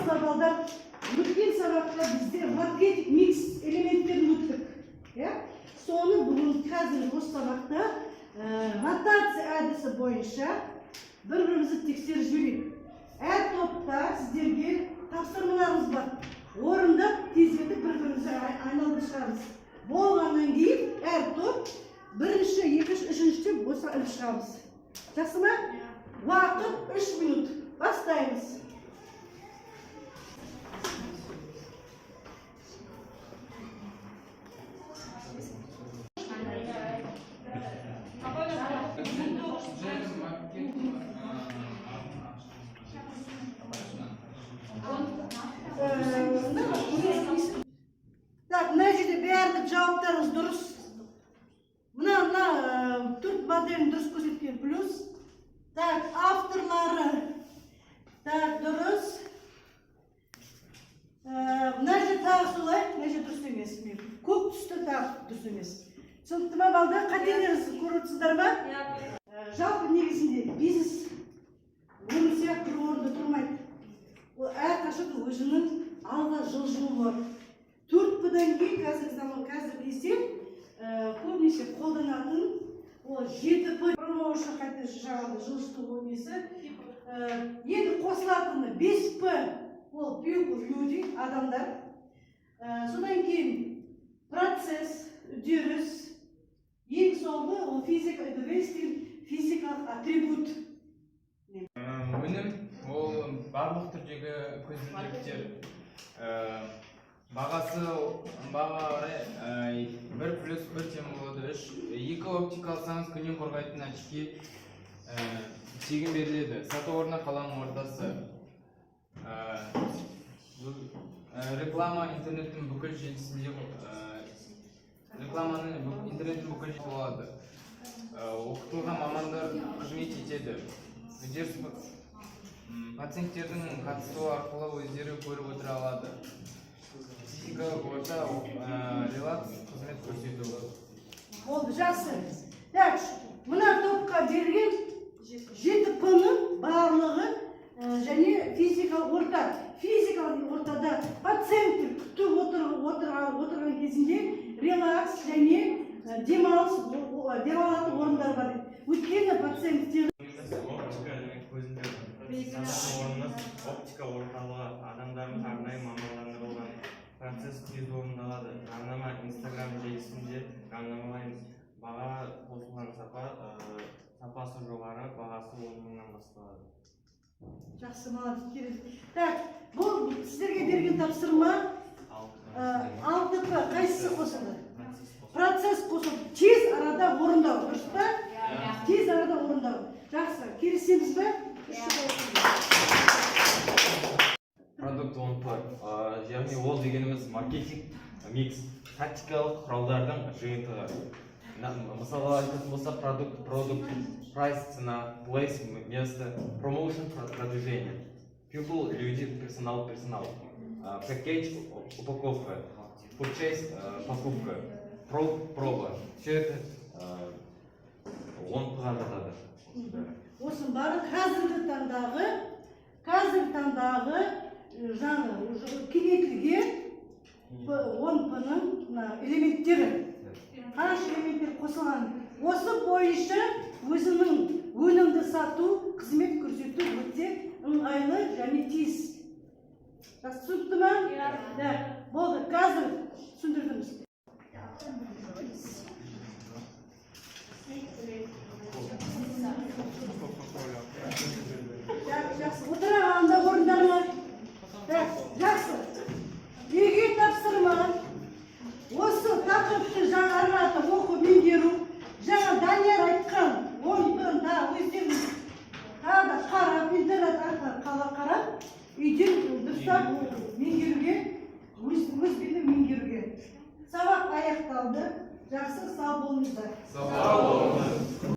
Армысыздар балдар. Өткен сабақта бізде маркетинг микс элементтерін өттік. Соны бүгін қазір осы сабақта ротация әдісі бойынша бір-бірімізді тексеріп жіберейік. Әр топта сіздерге тапсырмаларымыз бар. Орындап, тездетіп бір-бірімізді айналып шығамыз. Болғаннан кейін әр топ бірінші, екінші, үшінші деп осы іліп шығамыз. Жақсы ма? Уақыт 3 минут. Бастаймыз. Так, мына жерде бәрі жауаптарыңыз дұрыс. Мына төрт моделін дұрыс көрсеткен плюс. Так, авторлары. Так, дұрыс. Мына жерде тағы солай, мына жерде дұрыс емес. Көк түсті тағы дұрыс емес. Түсінікті ме балдар? Қателеріңізді көріп отырсыздар ма? Жалпы негізінде бизнес өмір сияқты бір орында тұрмайды. Ол әрқашан өзінің алға жылжуы бар. 4P-дан кейін қазіргі заман кезде көбінесе қолданатын ол 7P промоушн қайта жаңағы жылжыту несі. Енді қосылатыны 5P ол people люди, адамдар. Содан кейін процесс, үдеріс. Ең соңғы ол физикалық атрибут. Өнім ол барлық түрдегі көзілдіріктер. Бағасы қарай 1+1 тең болады. 2 оптика алсаңыз күннен қорғайтын очки тегін беріледі. Сату орны қаланың ортасы. Реклама интернеттің бүкіл желісінде болады. Оқытылған мамандар қызмет етеді. Пациенттердің қатысуы арқылы өздері көріп отыра алады. Физикалық орта релакс қызмет көрсету. Болды, жақсы. Так, мына топқа берген 7P-ның барлығы және физикалық орта. Физикалық ортада пациенттер күтіп отырған кезінде релакс және демалатын орындар бар. Өйткені пациенттер оптика орталығы адамдардың арнайы мамандандырылған процесс тез орындалады. Жарнама Instagram желісінде жарнамалаймыз. Баға қосылған сапасы жоғары, бағасы 10 мыңнан басталады. Жақсы, молодец, келеді. Так, бұл сіздерге берген тапсырма 6P қайсысы қосылды? Процесс қосылды. Тез арада орындау, дұрыс па? Тез арада орындау. Жақсы, келісеміз бе? Продукт 10P. Яғни ол дегеніміз маркетинг микс, тактикалық құралдардың жиынтығы. Мысалы айтатын болса продукт, прайс, цена, place, место, промоушн, продвижение. People, люди, персонал. Пакет, упаковка. Purchase, покупка. Проба. Все это 10P-ға жатады. Осының бары қазіргі таңдағы жаңа кеңейтілген 10P-ның элементтері. Қанша элементтер қосылған. Осы бойынша өзінің өнімді сату, қызмет көрсету өте ыңғайлы және тез. Түсінікті ме? Болды, қазір түсіндірдіңіз. Жақсы, отырағанда орындарына. Жақсы, үйге тапсырма. Осы тақырыпты жаңарматы оқу меңгеру. Жаңа Данияр айтқан 10P-ны да өздеріңіз тағы қарап, интернет арқылы қарап, үйден дұрыстап меңгеруге, өз меңгеруге. Сабақ аяқталды. Жақсы, сау болыңыздар. Сау болыңыздар.